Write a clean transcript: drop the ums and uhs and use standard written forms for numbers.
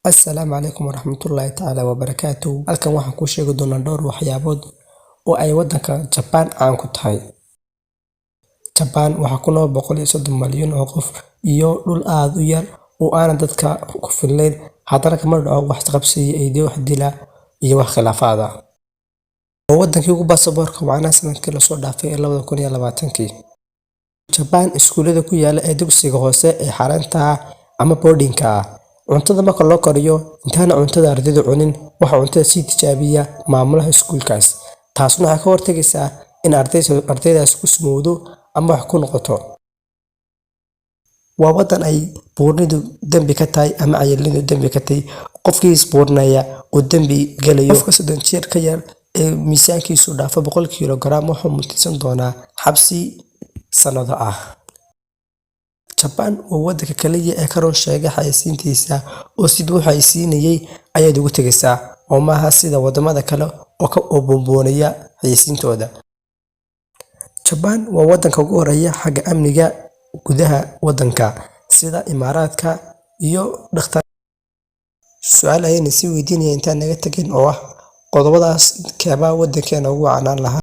Assalaamu calaykum waraxmatullaahi tacaala wabarakaatuh. Halkan waxaan kuu sheegi doonaa dhowr waxyaabood oo ay waddanka Japan caan ku tahay. Japan waxaa ku nool 130 malyan oo qof iyo dhul aad u yar oo aanan dadka ku filnayn, haddana kama dhaco wax qabsiga iyo wax dila iyo wax khilaafaad ah. Waa waddankii ugu baasaboorka wacnaa sanadkii la soo dhaafay 2020. Japan iskuulada ku yaala ee dugsiga hoose ee xarunta ama boarding-ka ah. Cuntada marka loo kariyo intaana cuntada ardaydu cunin, waxa cuntada sii tijaabiya maamulaha iskuulkaas. Taasuna waxay ka hortagaysaa in ardaydaas ku sumowdo ama wax ku noqoto. Waa waddan ay buurnidu dambi ka tahay ama cayilnidu dambi ka tahay. Qofkii isbuurnaya oo dambi galayo, qofka 30 jeer ka yar ee miisaankiisu dhaafo 100 kilogram wuxuu mutaysan doonaa xabsi sanado ah. Japan waa waddanka kaliya ee ka run sheegay xayeysiintiisa oo sidii uu xayeysiinayay ayaad ugu tagaysaa, oo maaha sida waddamada kale oo buunbuunaya xayeysiintooda. Japan waa waddanka ugu horeeya xagga amniga gudaha waddanka, sida Imaaraadka iyo dhakhtar. Su'aal ayayna sii weydiinayaan intaan naga tagin oo ah qodobadaas keebaa waddankeena ugu wacnaan lahaa.